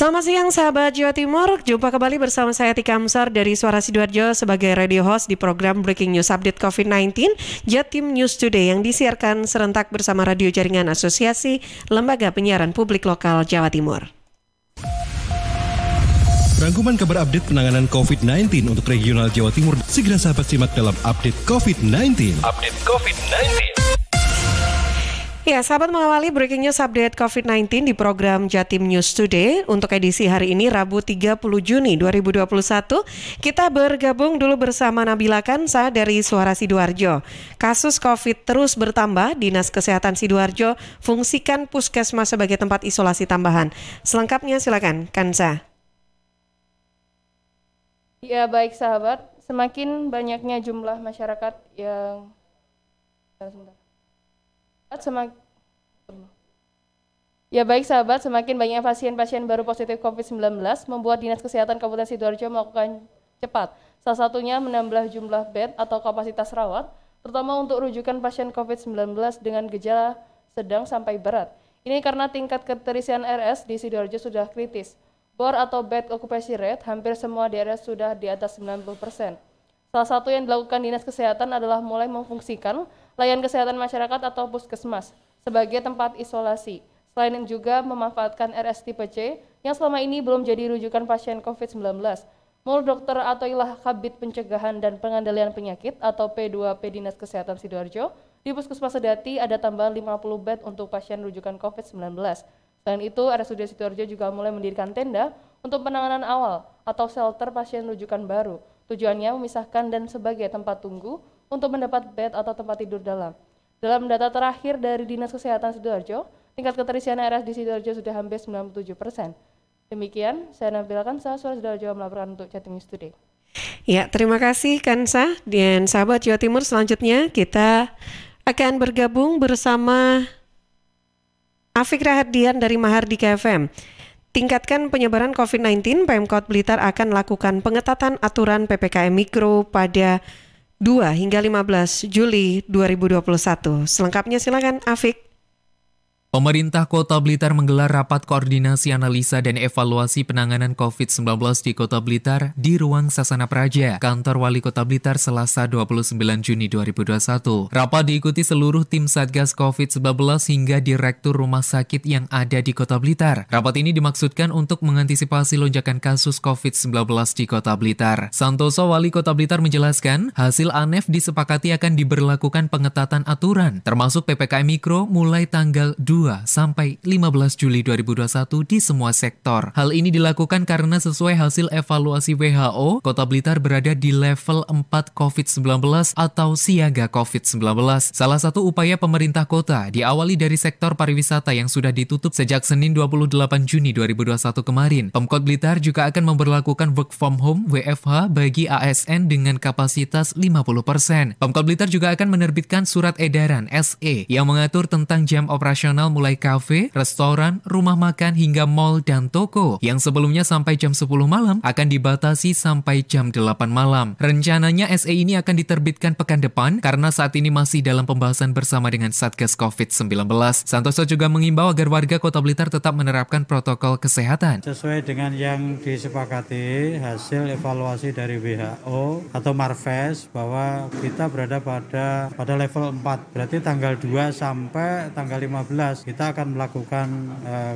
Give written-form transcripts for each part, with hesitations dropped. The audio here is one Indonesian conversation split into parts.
Selamat siang sahabat Jawa Timur, jumpa kembali bersama saya Tika Amsar dari Suara Sidoarjo sebagai radio host di program Breaking News Update COVID-19 Jatim News Today yang disiarkan serentak bersama radio jaringan Asosiasi Lembaga Penyiaran Publik Lokal Jawa Timur. Rangkuman kabar update penanganan COVID-19 untuk regional Jawa Timur segera sahabat simak dalam Update COVID-19. Update COVID-19. Ya, sahabat mengawali Breaking News Update COVID-19 di program Jatim News Today. Untuk edisi hari ini, Rabu 30 Juni 2021, kita bergabung dulu bersama Nabila Kansa dari Suara Sidoarjo. Kasus COVID terus bertambah, Dinas Kesehatan Sidoarjo fungsikan puskesmas sebagai tempat isolasi tambahan. Selengkapnya silakan, Kansa. Ya, baik sahabat, semakin banyaknya jumlah masyarakat yang... Ya baik sahabat, semakin banyak pasien-pasien baru positif COVID-19 membuat Dinas Kesehatan Kabupaten Sidoarjo melakukan cepat. Salah satunya menambah jumlah bed atau kapasitas rawat, terutama untuk rujukan pasien COVID-19 dengan gejala sedang sampai berat. Ini karena tingkat keterisian RS di Sidoarjo sudah kritis. BOR atau bed occupancy rate hampir semua di RS sudah di atas 90%. Salah satu yang dilakukan Dinas Kesehatan adalah mulai memfungsikan layanan kesehatan masyarakat atau puskesmas sebagai tempat isolasi. Selain juga memanfaatkan RS tipe C yang selama ini belum jadi rujukan pasien COVID-19. Menurut Dr. Atoilah Kabid Pencegahan dan Pengendalian Penyakit atau P2P Dinas Kesehatan Sidoarjo, di Puskesmas Sedati ada tambahan 50 bed untuk pasien rujukan COVID-19. Selain itu, RSUD Sidoarjo juga mulai mendirikan tenda untuk penanganan awal atau shelter pasien rujukan baru. Tujuannya memisahkan dan sebagai tempat tunggu untuk mendapat bed atau tempat tidur dalam. Dalam data terakhir dari Dinas Kesehatan Sidoarjo, tingkat keterisian RS di Sidoarjo sudah hampir 97%. Demikian, saya Nabila Kansa, Suara Sidoarjo melaporkan untuk Jatim News Today. Ya, terima kasih Kansa. Dan sahabat Jawa Timur, selanjutnya kita akan bergabung bersama Afik Rahardian dari Mahardika FM. Tingkatkan penyebaran COVID-19, Pemkot Blitar akan melakukan pengetatan aturan PPKM Mikro pada 2 hingga 15 Juli 2021. Selengkapnya silakan Afik. Pemerintah Kota Blitar menggelar rapat koordinasi analisa dan evaluasi penanganan COVID-19 di Kota Blitar di Ruang Sasana Praja, Kantor Wali Kota Blitar Selasa 29 Juni 2021. Rapat diikuti seluruh tim Satgas COVID-19 hingga Direktur Rumah Sakit yang ada di Kota Blitar. Rapat ini dimaksudkan untuk mengantisipasi lonjakan kasus COVID-19 di Kota Blitar. Santoso, Wali Kota Blitar menjelaskan, hasil ANEF disepakati akan diberlakukan pengetatan aturan, termasuk PPKM Mikro mulai tanggal 2 sampai 15 Juli 2021 di semua sektor. Hal ini dilakukan karena sesuai hasil evaluasi WHO, Kota Blitar berada di level 4 COVID-19 atau siaga COVID-19. Salah satu upaya pemerintah kota diawali dari sektor pariwisata yang sudah ditutup sejak Senin 28 Juni 2021 kemarin. Pemkot Blitar juga akan memberlakukan work from home WFH bagi ASN dengan kapasitas 50%. Pemkot Blitar juga akan menerbitkan surat edaran SE yang mengatur tentang jam operasional mulai kafe, restoran, rumah makan hingga mal dan toko yang sebelumnya sampai jam 10 malam akan dibatasi sampai jam 8 malam. Rencananya SE ini akan diterbitkan pekan depan karena saat ini masih dalam pembahasan bersama dengan Satgas COVID-19. Santoso juga mengimbau agar warga Kota Blitar tetap menerapkan protokol kesehatan. Sesuai dengan yang disepakati hasil evaluasi dari WHO atau Marves bahwa kita berada pada level 4. Berarti tanggal 2 sampai tanggal 15 kita akan melakukan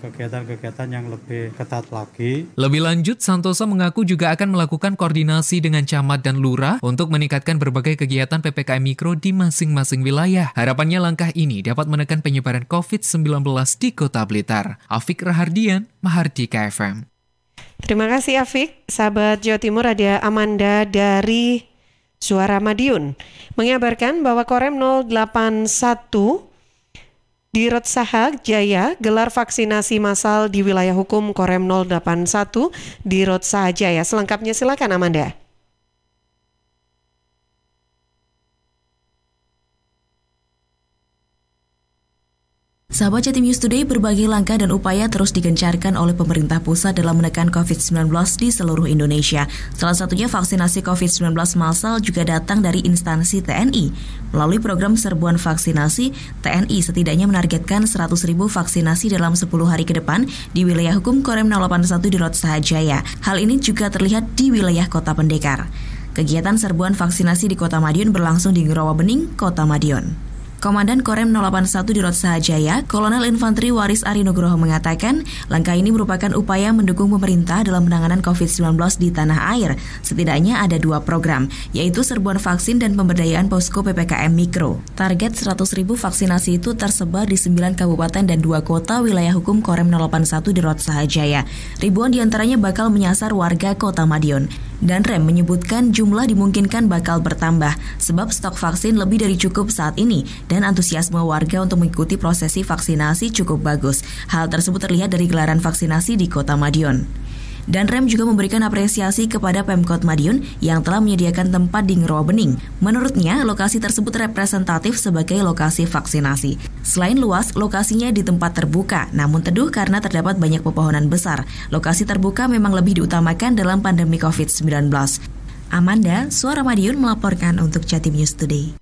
kegiatan-kegiatan yang lebih ketat lagi. Lebih lanjut, Santoso mengaku juga akan melakukan koordinasi dengan camat dan lurah untuk meningkatkan berbagai kegiatan PPKM Mikro di masing-masing wilayah. Harapannya langkah ini dapat menekan penyebaran COVID-19 di Kota Blitar. Afik Rahardian, Mahardika FM. Terima kasih Afik. Sahabat Jawa Timur, ada Amanda dari Suara Madiun mengabarkan bahwa Korem 081 di Rotsaha Jaya gelar vaksinasi massal di wilayah hukum Korem 081 di Rotsaha Jaya. Selengkapnya silakan Amanda. Sahabat Jatim News Today, berbagai langkah dan upaya terus digencarkan oleh pemerintah pusat dalam menekan COVID-19 di seluruh Indonesia. Salah satunya vaksinasi COVID-19 massal juga datang dari instansi TNI. Melalui program serbuan vaksinasi, TNI setidaknya menargetkan 100.000 vaksinasi dalam 10 hari ke depan di wilayah hukum Korem 081 di Rot Sahajaya. Hal ini juga terlihat di wilayah Kota Pendekar. Kegiatan serbuan vaksinasi di Kota Madiun berlangsung di Rawabening, Kota Madiun. Komandan Korem 081 di Rot Sahajaya, Kolonel Infanteri Waris Ari Nugroho mengatakan, langkah ini merupakan upaya mendukung pemerintah dalam penanganan COVID-19 di tanah air. Setidaknya ada 2 program, yaitu serbuan vaksin dan pemberdayaan posko PPKM Mikro. Target 100.000 vaksinasi itu tersebar di 9 kabupaten dan 2 kota wilayah hukum Korem 081 di Rot Sahajaya. Ribuan diantaranya bakal menyasar warga Kota Madiun. Dan Rem menyebutkan jumlah dimungkinkan bakal bertambah, sebab stok vaksin lebih dari cukup saat ini, dan antusiasme warga untuk mengikuti prosesi vaksinasi cukup bagus. Hal tersebut terlihat dari gelaran vaksinasi di Kota Madiun. Dan Rem juga memberikan apresiasi kepada Pemkot Madiun yang telah menyediakan tempat di Rawabening. Menurutnya, lokasi tersebut representatif sebagai lokasi vaksinasi. Selain luas, lokasinya di tempat terbuka, namun teduh karena terdapat banyak pepohonan besar. Lokasi terbuka memang lebih diutamakan dalam pandemi COVID-19. Amanda, Suara Madiun melaporkan untuk Jatim News Today.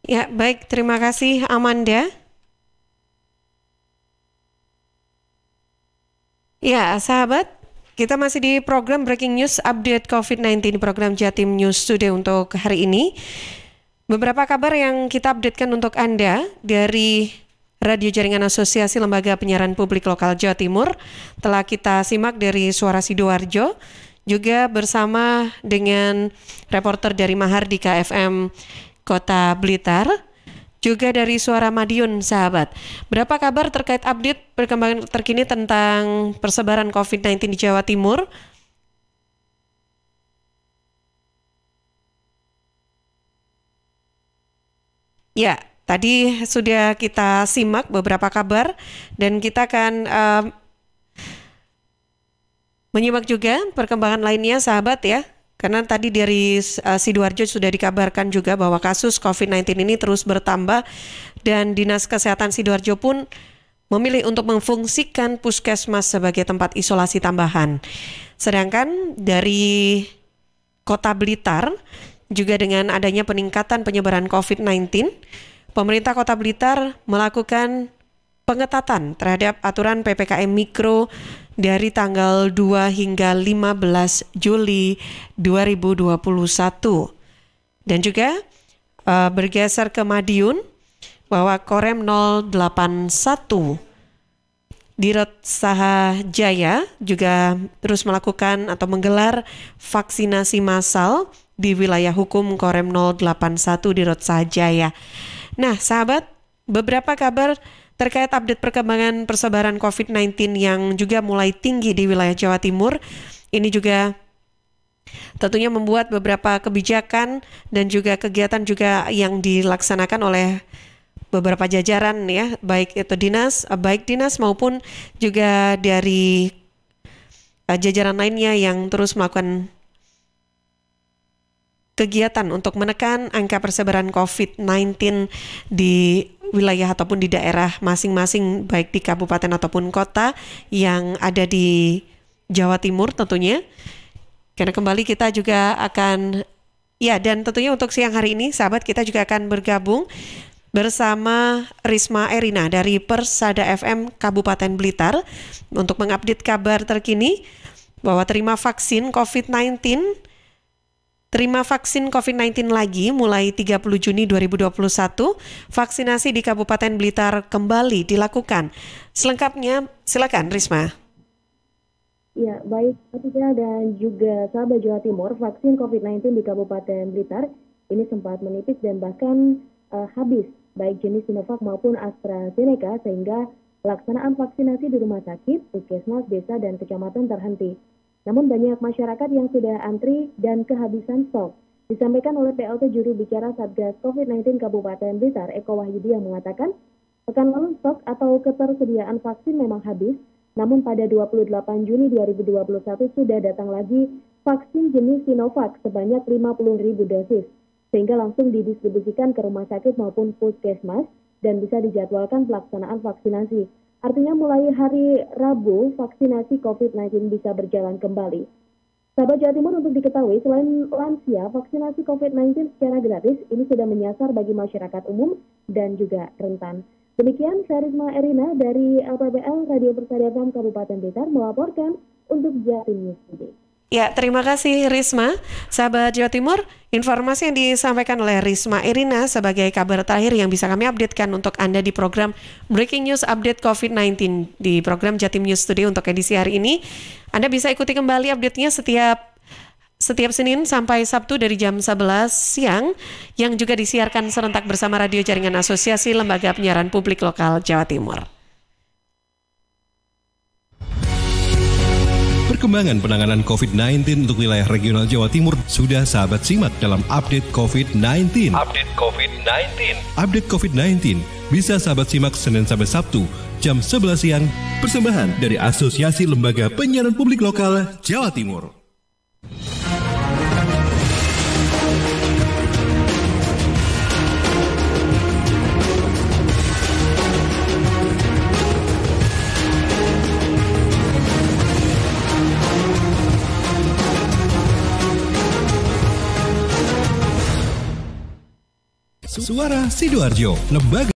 Ya, baik. Terima kasih, Amanda. Ya, sahabat, kita masih di program Breaking News Update COVID-19 di program Jatim News Today untuk hari ini. Beberapa kabar yang kita updatekan untuk Anda dari Radio Jaringan Asosiasi Lembaga Penyiaran Publik Lokal Jawa Timur telah kita simak dari Suara Sidoarjo, juga bersama dengan reporter dari Mahardika FM Kota Blitar, juga dari Suara Madiun, sahabat. Berapa kabar terkait update perkembangan terkini tentang persebaran COVID-19 di Jawa Timur? Ya, tadi sudah kita simak beberapa kabar dan kita akan menyimak juga perkembangan lainnya, sahabat ya. Karena tadi dari Sidoarjo sudah dikabarkan juga bahwa kasus COVID-19 ini terus bertambah dan Dinas Kesehatan Sidoarjo pun memilih untuk memfungsikan puskesmas sebagai tempat isolasi tambahan. Sedangkan dari Kota Blitar juga dengan adanya peningkatan penyebaran COVID-19, pemerintah Kota Blitar melakukan pengetatan terhadap aturan PPKM Mikro dari tanggal 2 hingga 15 Juli 2021. Dan juga bergeser ke Madiun, bahwa Korem 081 di Rot Sahajaya juga terus melakukan atau menggelar vaksinasi massal di wilayah hukum Korem 081 di Rot Sahajaya. Nah, sahabat, beberapa kabar terkait update perkembangan persebaran COVID-19 yang juga mulai tinggi di wilayah Jawa Timur. Ini juga tentunya membuat beberapa kebijakan dan juga kegiatan juga yang dilaksanakan oleh beberapa jajaran ya, baik itu baik dinas maupun juga dari jajaran lainnya yang terus melakukan kegiatan untuk menekan angka persebaran COVID-19 di wilayah ataupun di daerah masing-masing, baik di kabupaten ataupun kota yang ada di Jawa Timur tentunya. Karena kembali kita juga akan, ya, dan tentunya untuk siang hari ini sahabat kita juga akan bergabung bersama Risma Erina dari Persada FM Kabupaten Blitar untuk mengupdate kabar terkini bahwa terima vaksin COVID-19 lagi mulai 30 Juni 2021, vaksinasi di Kabupaten Blitar kembali dilakukan. Selengkapnya, silakan Risma. Ya, baik, Atika dan juga sahabat Jawa Timur, vaksin COVID-19 di Kabupaten Blitar ini sempat menipis dan bahkan habis, baik jenis Sinovac maupun AstraZeneca, sehingga pelaksanaan vaksinasi di rumah sakit, puskesmas, desa, dan kecamatan terhenti. Namun banyak masyarakat yang sudah antri dan kehabisan stok. Disampaikan oleh PLT juru bicara Satgas COVID-19 Kabupaten Blitar, Eko Wahyudi, yang mengatakan, pekan lalu stok atau ketersediaan vaksin memang habis, namun pada 28 Juni 2021 sudah datang lagi vaksin jenis Sinovac sebanyak 50.000 dosis. sehingga langsung didistribusikan ke rumah sakit maupun puskesmas dan bisa dijadwalkan pelaksanaan vaksinasi. Artinya mulai hari Rabu, vaksinasi COVID-19 bisa berjalan kembali. Sahabat Jawa Timur, untuk diketahui, selain lansia, vaksinasi COVID-19 secara gratis ini sudah menyasar bagi masyarakat umum dan juga rentan. Demikian, saya Risma Erina dari LPBL Radio Persada FM Kabupaten Blitar melaporkan untuk Jatim News Today. Ya, terima kasih Risma. Sahabat Jawa Timur, informasi yang disampaikan oleh Risma Erina sebagai kabar terakhir yang bisa kami updatekan untuk Anda di program Breaking News Update COVID-19 di program Jatim News Studio untuk edisi hari ini. Anda bisa ikuti kembali update-nya setiap Senin sampai Sabtu dari jam 11 siang yang juga disiarkan serentak bersama radio jaringan Asosiasi Lembaga Penyiaran Publik Lokal Jawa Timur. Perkembangan penanganan COVID-19 untuk wilayah regional Jawa Timur sudah sahabat simak dalam Update COVID-19. Update COVID-19 bisa sahabat simak Senin sampai Sabtu jam 11 siang. Persembahan dari Asosiasi Lembaga Penyiaran Publik Lokal Jawa Timur. Suara Sidoarjo, Lembaga